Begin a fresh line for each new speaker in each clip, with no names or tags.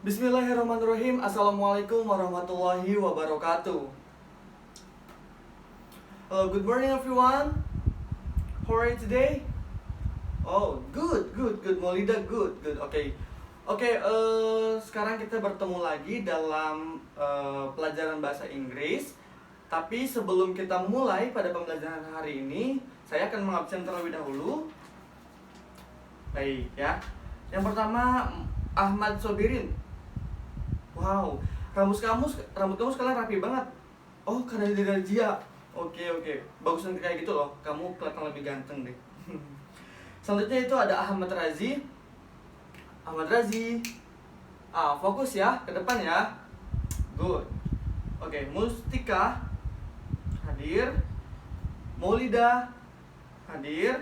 Bismillahirrahmanirrahim. Assalamualaikum warahmatullahi wabarakatuh. Good morning everyone. How are you today? Oh, good. Maulida, good. Oke. Sekarang kita bertemu lagi dalam pelajaran bahasa Inggris. Tapi sebelum kita mulai pada pembelajaran hari ini, saya akan mengabsen terlebih dahulu. Baik ya. Yang pertama, Ahmad Sobirin. Wow, rambut kamu sekarang rapi banget. Oh, karena dari Razia. Oke. Bagus nanti kayak gitu loh. Kamu kelihatan lebih ganteng deh. Selanjutnya itu ada Ahmad Razi. Fokus ya, ke depan ya. Good. Oke, Mustika hadir. Maulida hadir.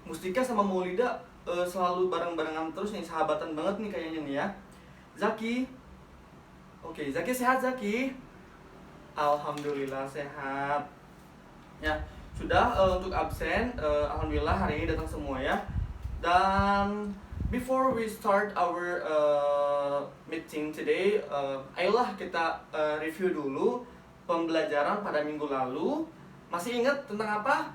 Mustika sama Maulida selalu bareng-barengan terus nih, sahabatan banget nih kayaknya nih ya. Zaki. Oke, Zaki sehat Zaki? Alhamdulillah sehat. Ya, sudah untuk absen, alhamdulillah hari ini datang semua ya. Dan before we start our meeting today, ayolah kita review dulu pembelajaran pada minggu lalu. Masih ingat tentang apa?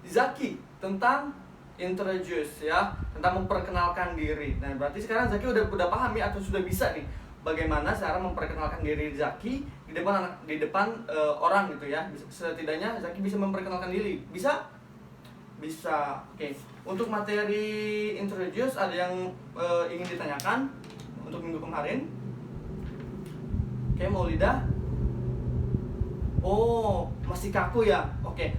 Zaki, tentang introduce ya, tentang memperkenalkan diri. Nah, berarti sekarang Zaki udah paham ya, atau sudah bisa nih bagaimana cara memperkenalkan diri Zaki di depan orang gitu ya. Setidaknya Zaki bisa memperkenalkan diri. Bisa? Bisa. Oke. Untuk materi introduce ada yang ingin ditanyakan untuk minggu kemarin? Oke, Maulida. Oh, masih kaku ya? Oke.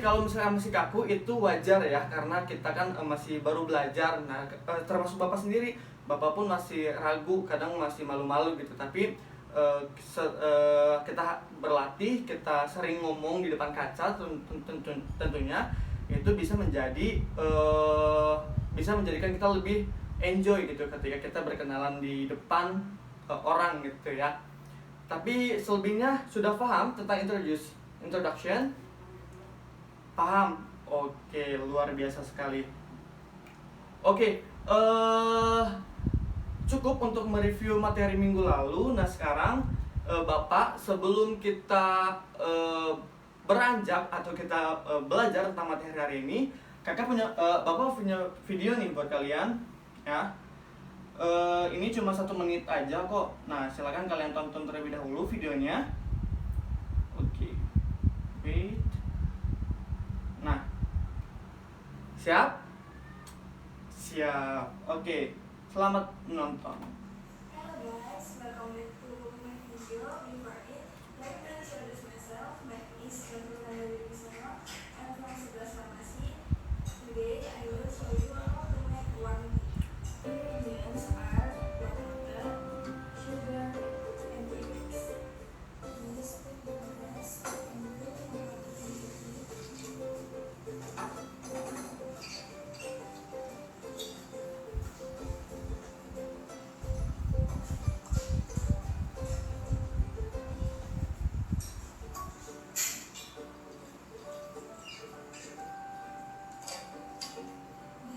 Kalau misalnya masih kaku itu wajar ya, karena kita kan masih baru belajar. Nah, termasuk Bapak sendiri, Bapak pun masih ragu, kadang masih malu-malu gitu. Tapi kita berlatih, kita sering ngomong di depan kaca, tentunya itu bisa menjadikan kita lebih enjoy gitu ketika kita berkenalan di depan orang gitu ya. Tapi selebihnya sudah paham tentang introduction? Paham? Oke, luar biasa sekali. Oke, cukup untuk mereview materi minggu lalu. Nah, sekarang Bapak, sebelum kita beranjak atau kita belajar tentang materi hari ini, Bapak punya video nih buat kalian ya. Ini cuma 1 menit aja kok. Nah, silakan kalian tonton terlebih dahulu videonya. Oke. Wait. Nah, siap? Oke, selamat menonton.
Hello guys, welcome back to my video. Before it, let me introduce myself. My name is Nurul Wisma. I'm from 11 Farmasi. Today I will show you how to make one tea. Ingredients are water, sugar, and tea mix. Please take the glass and put the water into tea.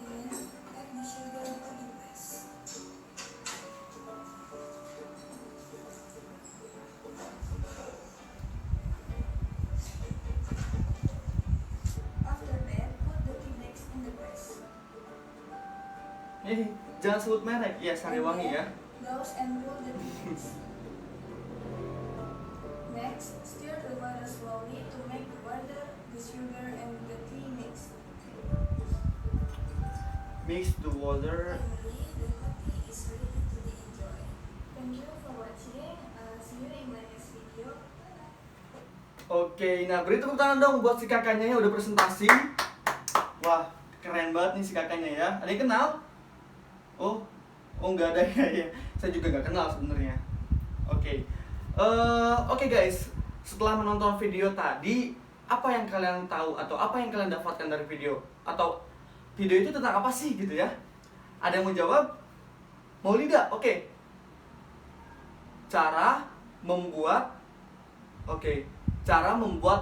Then add the sugar to the glass. After that, put the tea mix in the glass.
Jangan sebut merek ya, Sariwangi ya.
Dose and roll the tea mix. Next, stir the water slowly to make the water, the sugar, and the tea mix.
Mix the water.
Finally, the hot tea is ready to be enjoyed. Thank you for watching. See you in my next video.
Oke, nah beri tepuk tangan dong buat si kakaknya yang udah presentasi. Wah, keren banget nih si kakaknya ya. Ada yang kenal? Oh nggak ada ya. Saya juga nggak kenal sebenarnya. Oke guys, setelah menonton video tadi, apa yang kalian tahu atau apa yang kalian dapatkan dari video? Atau video itu tentang apa sih gitu ya? Ada yang mau jawab? Maulida, oke. Cara membuat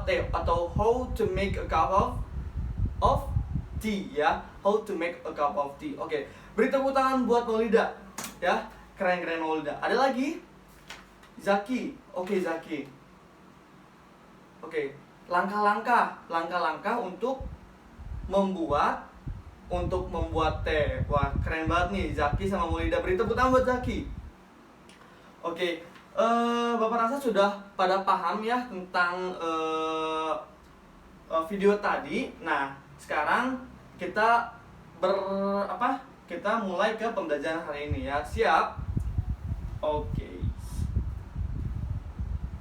teh atau how to make a cup of tea ya. How to make a cup of tea. Oke. Beri tepuk tangan buat Maulida. ya. Keren Maulida. Ada lagi? Zaki. Oke, Zaki. Oke, langkah-langkah untuk membuat teh. Wah, keren banget nih Zaki sama Maulida. Beri tepuk tangan buat Zaki. Oke, Bapak rasa sudah pada paham ya tentang video tadi. Nah, sekarang kita kita mulai ke pembelajaran hari ini ya. Siap? Oke.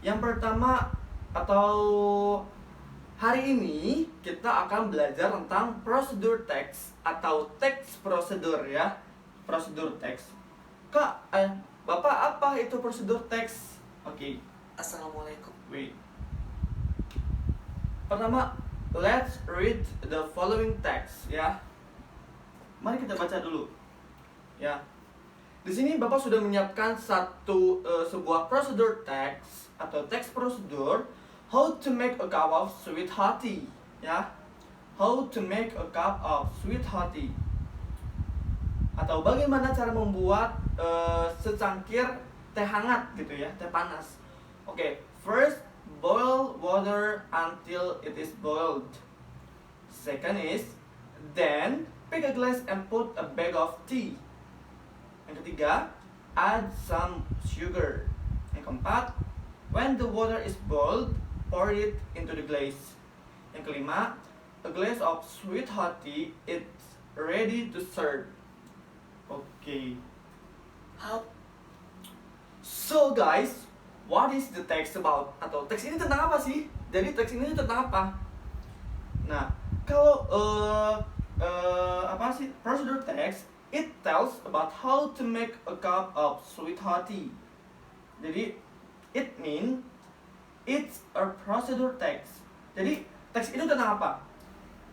Yang pertama atau hari ini kita akan belajar tentang prosedur teks atau teks prosedur ya. Prosedur teks. Kak, Bapak apa itu prosedur teks? Oke.
Assalamualaikum.
Wait. Pertama, let's read the following text ya. Mari kita baca dulu. Ya. Di sini Bapak sudah menyiapkan sebuah prosedur teks atau teks prosedur how to make a cup of sweet hot tea ya. How to make a cup of sweet hot tea. Atau bagaimana cara membuat secangkir teh hangat gitu ya, teh panas. Oke, first boil water until it is boiled. Second is then pick a glass and put a bag of tea. Yang ketiga, add some sugar. Yang keempat, when the water is boiled, pour it into the glass. Yang kelima, a glass of sweet hot tea is ready to serve. Okay. So guys, what is the text about? Atau teks ini tentang apa sih? Jadi teks ini tentang apa? Nah, kalau prosedur text, it tells about how to make a cup of sweet hot tea. Jadi, it mean it's a procedure text. Jadi, teks itu tentang apa?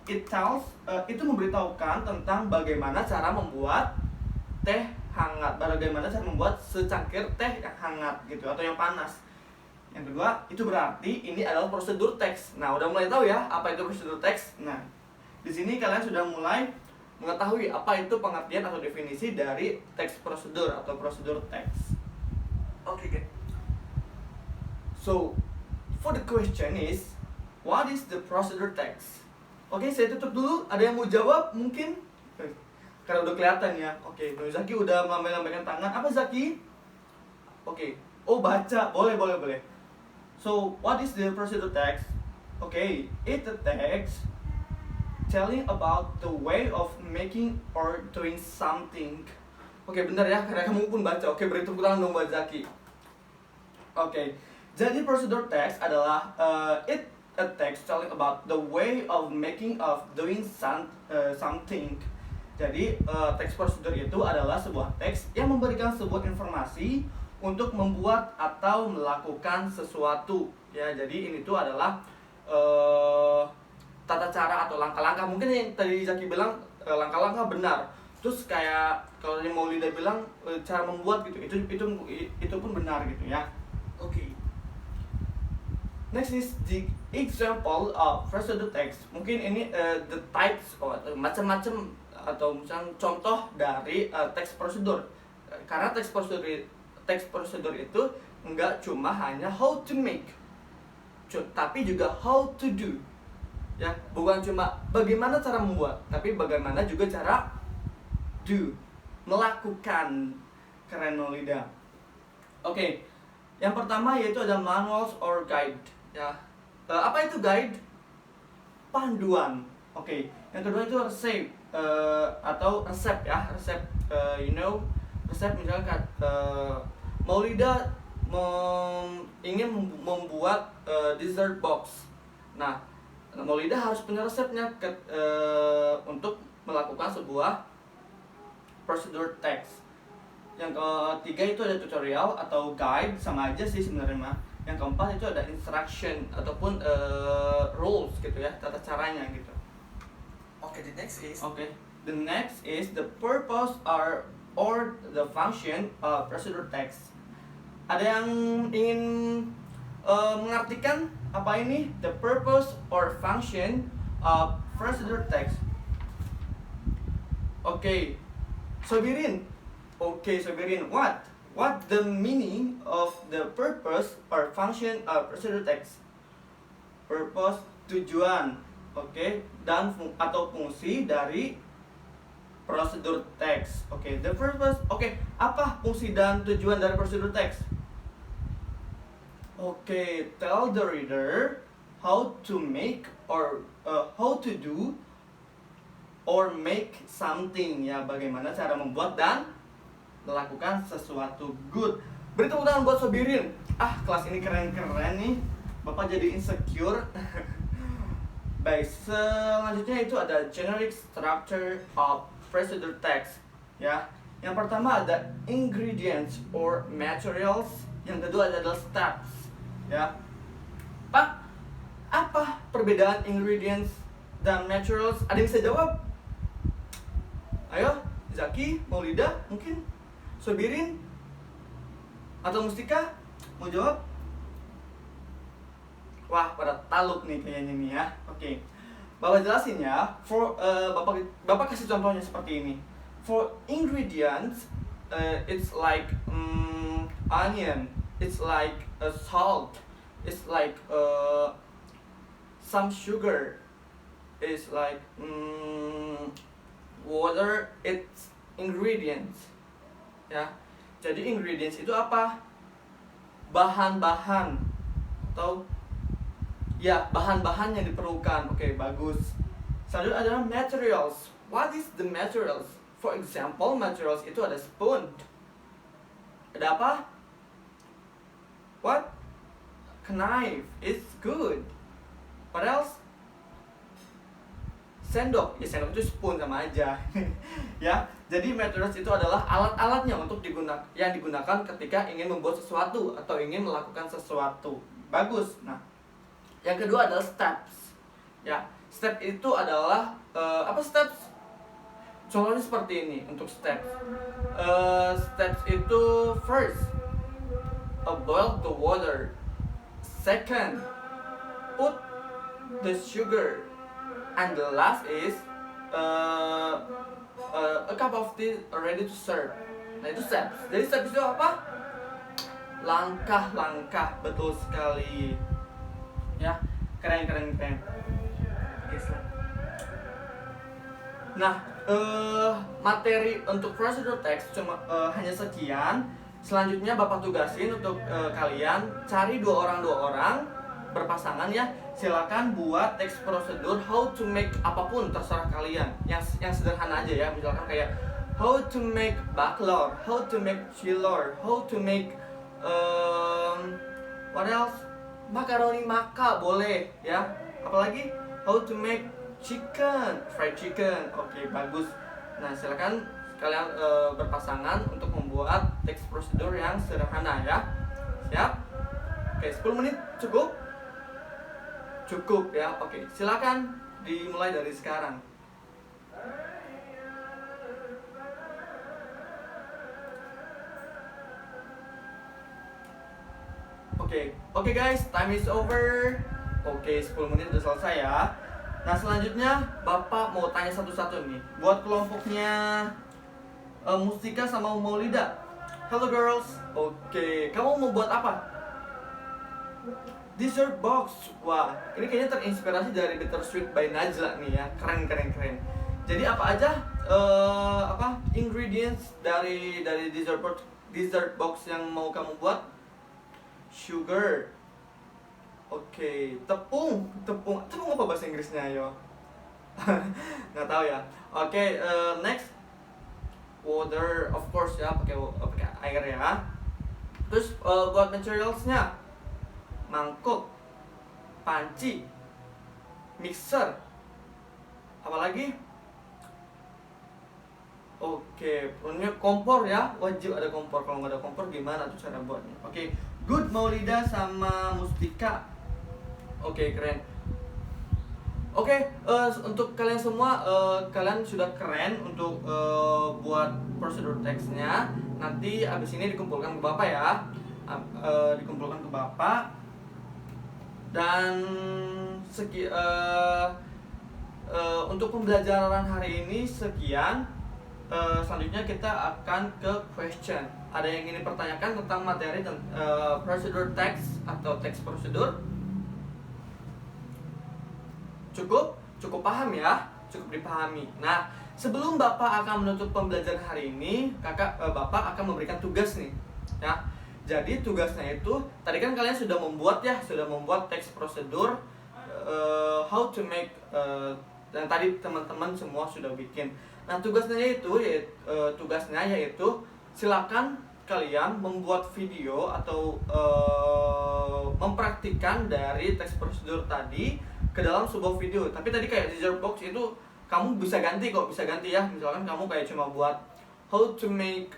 It tells, itu memberitahukan tentang bagaimana cara membuat teh hangat, bagaimana cara membuat secangkir teh yang hangat gitu atau yang panas. Yang kedua, itu berarti ini adalah prosedur teks. Nah, udah mulai tahu ya apa itu prosedur teks? Nah, di sini kalian sudah mulai mengetahui apa itu pengertian atau definisi dari teks prosedur atau prosedur teks. Oke, okay. So, for the question is, what is the procedure text? Oke, saya tutup dulu. Ada yang mau jawab mungkin? Karena udah kelihatan ya. Oke, Zaki udah melambaikan tangan. Apa Zaki? Oke. Oh, baca. Boleh. So, what is the procedure text? Okay, it's a text telling about the way of making or doing something. Oke, benar ya, karena kamu pun baca. Oke, beri tepuk tangan dong buat Zaki. Oke, jadi prosedur text adalah it a text telling about the way of making of doing something. Jadi teks prosedur itu adalah sebuah teks yang memberikan sebuah informasi untuk membuat atau melakukan sesuatu. Ya, jadi ini tuh adalah tata cara atau langkah-langkah. Mungkin yang tadi Zaki bilang langkah-langkah benar. Terus kayak kalau yang Maulida bilang cara membuat gitu, itu pun benar gitu ya. Oke. Next is the example of procedure text. Mungkin ini the types macam-macam atau misalnya contoh dari teks prosedur. Karena teks prosedur itu enggak cuma hanya how to make, tapi juga how to do. Ya, bukan cuma bagaimana cara membuat, tapi bagaimana juga cara do, melakukan. Keren Maulida. Oke. Yang pertama yaitu ada manuals or guide ya. Apa itu guide? Panduan. Oke. Yang kedua itu resep atau resep ya, resep resep misalnya Maulida ingin membuat dessert box. Nah, Maulida harus punya resepnya untuk melakukan sebuah prosedur text. Yang ketiga itu ada tutorial atau guide, sama aja sih sebenarnya mah. Yang keempat itu ada instruction ataupun rules gitu ya, tata caranya gitu.
Okay, the next is
the purpose or the function of prosedur text. Ada yang ingin mengartikan apa ini the purpose or function of prosedur text? Oke, Sobirin. Okay, Sobirin, what the meaning of the purpose or function of procedure text? Purpose, tujuan, oke, dan atau fungsi dari prosedur teks. Oke, the purpose. Oke, apa fungsi dan tujuan dari prosedur teks? Oke, tell the reader how to make or how to do or make something, ya, bagaimana cara membuat dan melakukan sesuatu. Good. Beri tepuk tangan buat Sobirin. Kelas ini keren-keren nih. Bapak jadi insecure. Baik, selanjutnya itu ada generic structure of procedure text, ya. Yang pertama ada ingredients or materials, yang kedua adalah steps, ya. Pak, apa perbedaan ingredients dan materials? Ada yang bisa jawab? Ayo, Zaki, Maulida, mungkin Sobirin atau Mustika mau jawab? Wah, pada taluk nih kayaknya nih ya. Oke. Bapak jelasin ya. Bapak kasih contohnya seperti ini. For ingredients, it's like onion, it's like salt, it's like some sugar, it's like water. It's ingredients. Ya. Jadi ingredients itu apa? Bahan-bahan atau ya, bahan-bahan yang diperlukan. Oke, bagus. Selanjutnya adalah materials. What is the materials? For example, materials itu ada spoon. Ada apa? What? Knife. It's good. What else? Sendok. Ya, sendok itu spoon sama aja. Ya, jadi materials itu adalah alat-alatnya untuk yang digunakan ketika ingin membuat sesuatu atau ingin melakukan sesuatu. Bagus. Nah, yang kedua adalah steps. Ya, step itu adalah apa steps? Contohnya seperti ini untuk steps. Steps itu first, boil the water. Second, put the sugar. And the last is a cup of tea ready to serve. Nah, itu steps. Jadi steps itu apa? Langkah-langkah, betul sekali. Ya, keren. Nah, materi untuk procedure text cuma hanya sekian. Selanjutnya Bapak tugasin untuk kalian cari dua orang berpasangan ya. Silakan buat teks prosedur how to make apapun, terserah kalian. Yang sederhana aja ya, misalkan kayak how to make baklor, how to make chilor, how to make what else? Makaroni maka boleh ya. Apalagi how to make chicken, fried chicken. Oke, bagus. Nah, silakan kalian berpasangan untuk membuat teks prosedur yang sederhana ya. Siap? Oke, 10 menit cukup? Cukup ya. Oke, silakan dimulai dari sekarang. Oke guys, time is over. Oke, 10 menit udah selesai ya. Nah, selanjutnya Bapak mau tanya satu-satu nih. Buat kelompoknya Mustika sama Maulida. Hello girls. Oke, kamu mau buat apa? Dessert box. Wah, ini kayaknya terinspirasi dari Bittersweet by Najla nih ya. Keren. Jadi apa aja ingredients dari dessert box yang mau kamu buat? Sugar. Oke, tepung apa bahasa Inggrisnya, ayo? Nggak tahu ya. Oke, next, water, of course ya, pakai air ya. Terus buat materialsnya, mangkuk, panci, mixer, apa lagi? Oke, punya kompor ya, wajib ada kompor. Kalau nggak ada kompor gimana tuh cara buatnya? Oke, good Maulida sama Mustika. Oke, keren. Oke, untuk kalian semua, kalian sudah keren untuk buat prosedur teksnya. Nanti abis ini dikumpulkan ke Bapak ya, dikumpulkan ke Bapak. Dan untuk pembelajaran hari ini sekian. selanjutnya kita akan ke question. Ada yang ingin dipertanyakan tentang materi prosedur teks atau teks prosedur? Cukup paham ya, cukup dipahami. Nah, sebelum Bapak akan menutup pembelajaran hari ini, Bapak akan memberikan tugas nih, ya. Jadi tugasnya itu, tadi kan kalian sudah membuat teks prosedur, how to make, dan tadi teman-teman semua sudah bikin. Nah, tugasnya yaitu silakan kalian membuat video atau mempraktikkan dari teks prosedur tadi ke dalam sebuah video. Tapi tadi kayak di Dropbox itu kamu bisa ganti ya. Misalkan kamu kayak cuma buat how to make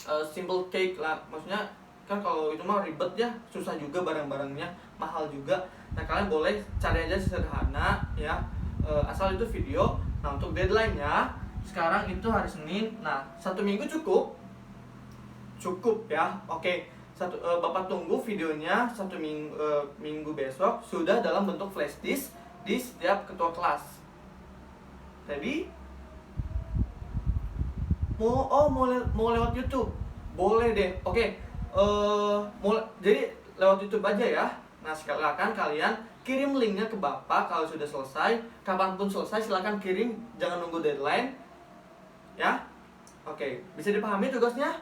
a simple cake lah. Maksudnya kan kalau itu mah ribet ya, susah juga barang-barangnya, mahal juga. Nah, kalian boleh cari aja sederhana ya, asal itu video. Nah, untuk deadline-nya sekarang itu hari Senin. Nah, 1 minggu cukup ya. Oke. Bapak tunggu videonya 1 minggu besok sudah dalam bentuk flash disk di setiap ketua kelas. Jadi mau lewat YouTube boleh deh. Oke. Jadi lewat YouTube aja ya. Nah, silakan kalian kirim linknya ke Bapak kalau sudah selesai. Kapanpun selesai silakan kirim, jangan nunggu deadline ya. Oke, bisa dipahami tugasnya?